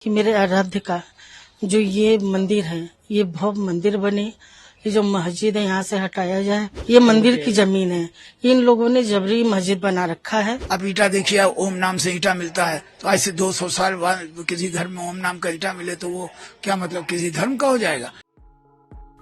कि मेरे आराध्य का जो ये मंदिर है, ये भव्य मंदिर बने। ये जो मस्जिद है यहाँ से हटाया जाए। ये मंदिर की जमीन है, इन लोगों ने जबरी मस्जिद बना रखा है। अब ईटा देखिए, ओम नाम से ईटा मिलता है, तो आज से 200 साल बाद किसी घर में ओम नाम का ईटा मिले तो वो क्या मतलब किसी धर्म का हो जाएगा।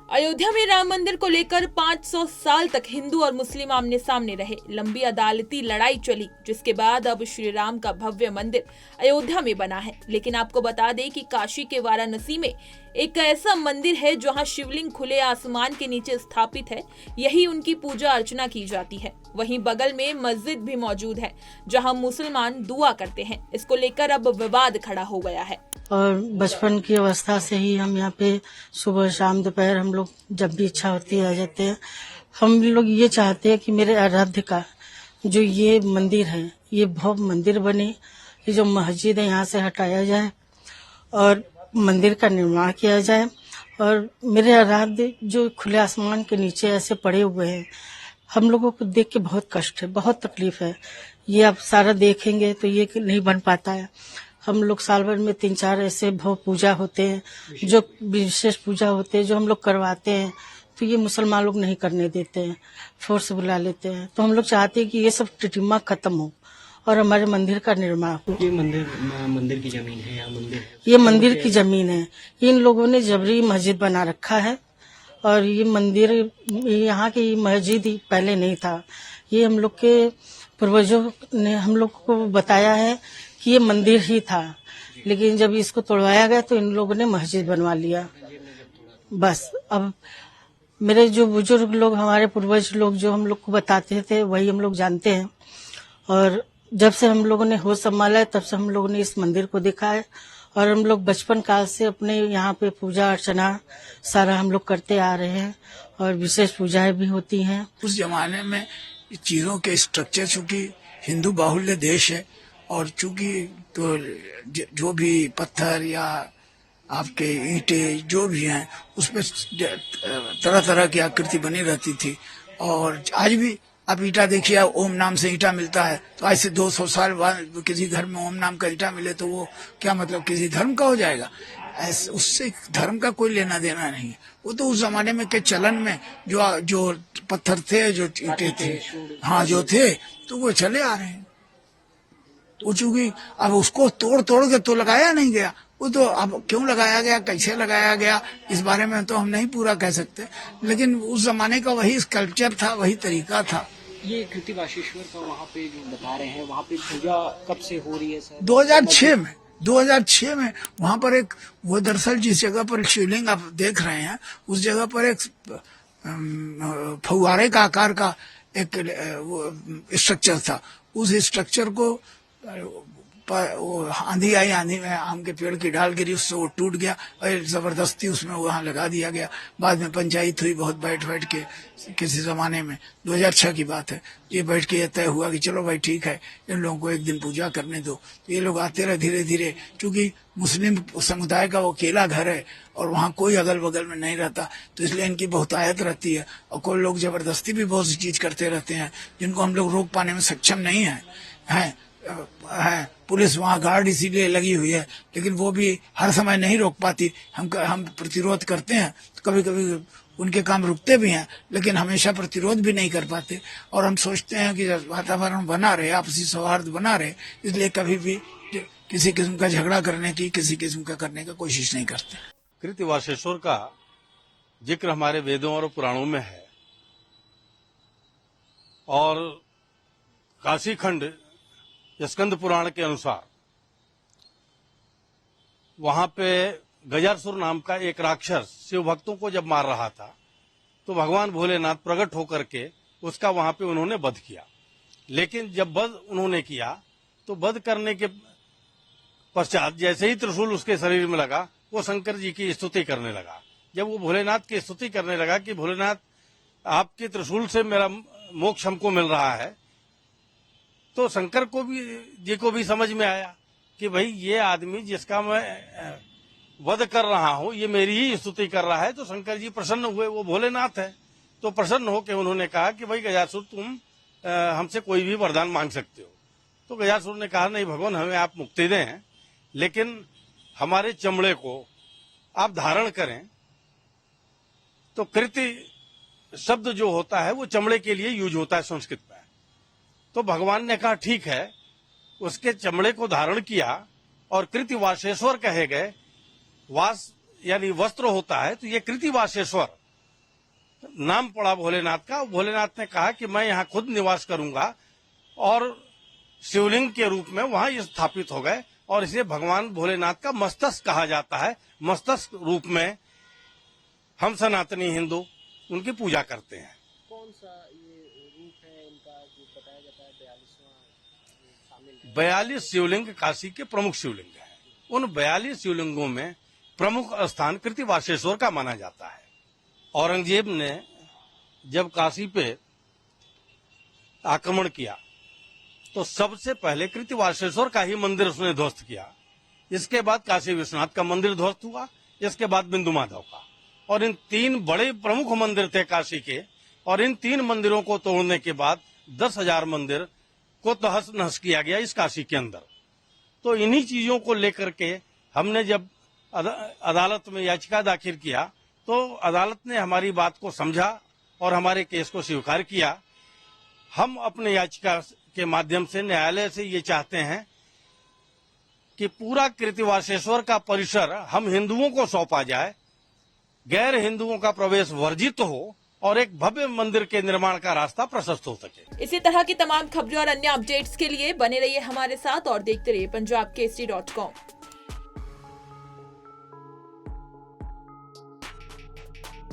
अयोध्या में राम मंदिर को लेकर 500 साल तक हिंदू और मुस्लिम आमने सामने रहे। लंबी अदालती लड़ाई चली, जिसके बाद अब श्री राम का भव्य मंदिर अयोध्या में बना है। लेकिन आपको बता दें कि काशी के वाराणसी में एक ऐसा मंदिर है जहां शिवलिंग खुले आसमान के नीचे स्थापित है। यही उनकी पूजा अर्चना की जाती है। वहीं बगल में मस्जिद भी मौजूद है जहां मुसलमान दुआ करते हैं। इसको लेकर अब विवाद खड़ा हो गया है। और बचपन की अवस्था से ही हम यहाँ पे सुबह शाम दोपहर हम लोग जब भी इच्छा होती है आ जाते हैं। हम लोग ये चाहते हैं कि मेरे आराध्य का जो ये मंदिर है, ये भव्य मंदिर बने। ये जो मस्जिद है यहाँ से हटाया जाए और मंदिर का निर्माण किया जाए। और मेरे आराध्य जो खुले आसमान के नीचे ऐसे पड़े हुए हैं, हम लोगों को देख के बहुत कष्ट है, बहुत तकलीफ है। ये आप सारा देखेंगे तो ये नहीं बन पाता है। हम लोग साल भर में 3-4 ऐसे भव पूजा होते हैं, जो विशेष पूजा होते हैं, जो हम लोग करवाते हैं, तो ये मुसलमान लोग नहीं करने देते हैं, फोर्स बुला लेते हैं। तो हम लोग चाहते हैं कि ये सब टिटिम्मा खत्म हो और हमारे मंदिर का निर्माण हो। ये मंदिर की जमीन है या मंदिर है? ये मंदिर की जमीन है, इन लोगों ने जबरी मस्जिद बना रखा है। और ये मंदिर, यहाँ की मस्जिद ही पहले नहीं था। ये हम लोग के पूर्वजों ने हम लोग को बताया है कि ये मंदिर ही था, लेकिन जब इसको तोड़वाया गया तो इन लोगों ने मस्जिद बनवा लिया। बस अब मेरे जो बुजुर्ग लोग, हमारे पूर्वज लोग जो हम लोग को बताते थे, वही हम लोग जानते हैं। और जब से हम लोगों ने होश संभाला है, तब से हम लोगों ने इस मंदिर को देखा है। और हम लोग बचपन काल से अपने यहाँ पे पूजा अर्चना सारा हम लोग करते आ रहे हैं और विशेष पूजाएं भी होती हैं। उस जमाने में चीजों के स्ट्रक्चर, चूंकि हिंदू बाहुल्य देश है और चूंकि तो जो भी पत्थर या आपके ईंटे जो भी हैं उसमें तरह तरह की आकृति बनी रहती थी। और आज भी अब ईटा देखिए, ओम नाम से ईटा मिलता है, तो आज से 200 साल बाद किसी घर में ओम नाम का ईटा मिले तो वो क्या मतलब किसी धर्म का हो जाएगा। उससे धर्म का कोई लेना देना नहीं है। वो तो उस जमाने में के चलन में जो पत्थर थे, जो ईंटे थे, हाँ जो थे, तो वो चले आ रहे हैं। तो चूंकि अब उसको तोड़ तोड़ के तो लगाया नहीं गया, वो तो अब क्यों लगाया गया, कैसे लगाया गया, इस बारे में तो हम नहीं पूरा कह सकते। लेकिन उस जमाने का वही स्कल्पचर था, वही तरीका था। ये कृतिवासेश्वर का वहाँ पे जो बता रहे हैं, वहाँ पे पूजा कब से हो रही है सर? 2006 में वहाँ पर एक, वो दरअसल जिस जगह पर शिवलिंग आप देख रहे हैं, उस जगह पर एक फव्वारे का आकार का एक स्ट्रक्चर था। उस स्ट्रक्चर को आंधी आई, आंधी में आम के पेड़ की डाल गिरी, उससे वो टूट गया और जबरदस्ती उसमें वहां लगा दिया गया। बाद में पंचायत हुई, बहुत बैठ के, किसी जमाने में 2006 की बात है, ये बैठ के ये तय हुआ कि चलो भाई ठीक है, इन लोगों को एक दिन पूजा करने दो। तो ये लोग आते रहे धीरे धीरे, क्योंकि मुस्लिम समुदाय का वो अकेला घर है और वहाँ कोई अगल बगल में नहीं रहता, तो इसलिए इनकी बहुतायत रहती है। और कोई लोग जबरदस्ती भी बहुत सी चीज करते रहते हैं, जिनको हम लोग रोक पाने में सक्षम नहीं है। पुलिस वहाँ गार्ड इसीलिए लगी हुई है, लेकिन वो भी हर समय नहीं रोक पाती। हम प्रतिरोध करते हैं, तो कभी कभी उनके काम रुकते भी हैं, लेकिन हमेशा प्रतिरोध भी नहीं कर पाते। और हम सोचते हैं कि वातावरण बना रहे, आपसी सौहार्द बना रहे, इसलिए कभी भी किसी किस्म का झगड़ा करने की, किसी किस्म का करने का कोशिश नहीं करते। कृतिवासेश्वर का जिक्र हमारे वेदों और पुराणों में है और काशी खंड स्कंद पुराण के अनुसार वहां पे गजासुर नाम का एक राक्षस शिव भक्तों को जब मार रहा था, तो भगवान भोलेनाथ प्रकट होकर के उसका वहां पे उन्होंने वध किया। लेकिन जब वध उन्होंने किया, तो वध करने के पश्चात जैसे ही त्रिशूल उसके शरीर में लगा, वो शंकर जी की स्तुति करने लगा। जब वो भोलेनाथ की स्तुति करने लगा कि भोलेनाथ, आपके त्रिशूल से मेरा मोक्ष हमको मिल रहा है, तो शंकर जी को भी समझ में आया कि भाई ये आदमी जिसका मैं वध कर रहा हूं, ये मेरी ही स्तुति कर रहा है। तो शंकर जी प्रसन्न हुए, वो भोलेनाथ है, तो प्रसन्न होकर उन्होंने कहा कि भाई गजासुर, तुम हमसे कोई भी वरदान मांग सकते हो। तो गजासुर ने कहा नहीं भगवान, हमें आप मुक्ति दें, लेकिन हमारे चमड़े को आप धारण करें, तो कृति शब्द जो होता है वो चमड़े के लिए यूज होता है संस्कृत में। तो भगवान ने कहा ठीक है, उसके चमड़े को धारण किया और कृति वासेश्वर कहे गए। वास यानी वस्त्र होता है, तो ये कृति वासेश्वर नाम पड़ा भोलेनाथ का। भोलेनाथ ने कहा कि मैं यहाँ खुद निवास करूंगा और शिवलिंग के रूप में वहां ये स्थापित हो गए और इसे भगवान भोलेनाथ का मस्तक कहा जाता है। मस्तक रूप में हम सनातनी हिंदू उनकी पूजा करते हैं। कौन सा ये रूप है इनका जो बताया जाता है 42वां शामिल है? 42 शिवलिंग काशी के प्रमुख शिवलिंग हैं। उन 42 शिवलिंगों में प्रमुख स्थान कृति वासेश्वर का माना जाता है। औरंगजेब ने जब काशी पे आक्रमण किया तो सबसे पहले कृति वासेश्वर का ही मंदिर उसने ध्वस्त किया। इसके बाद काशी विश्वनाथ का मंदिर ध्वस्त हुआ, इसके बाद बिंदु माधव का। और इन 3 बड़े प्रमुख मंदिर थे काशी के, और इन 3 मंदिरों को तोड़ने के बाद 10,000 मंदिर को तहस नहस किया गया इस काशी के अंदर। तो इन्हीं चीजों को लेकर के हमने जब अदालत में याचिका दाखिल किया तो अदालत ने हमारी बात को समझा और हमारे केस को स्वीकार किया। हम अपने याचिका के माध्यम से न्यायालय से ये चाहते हैं कि पूरा कृति वासेश्वर का परिसर हम हिंदुओं को सौंपा जाए, गैर हिंदुओं का प्रवेश वर्जित हो और एक भव्य मंदिर के निर्माण का रास्ता प्रशस्त हो सके। इसी तरह की तमाम खबरें और अन्य अपडेट्स के लिए बने रहिए हमारे साथ और देखते रहिए punjabkesari.com।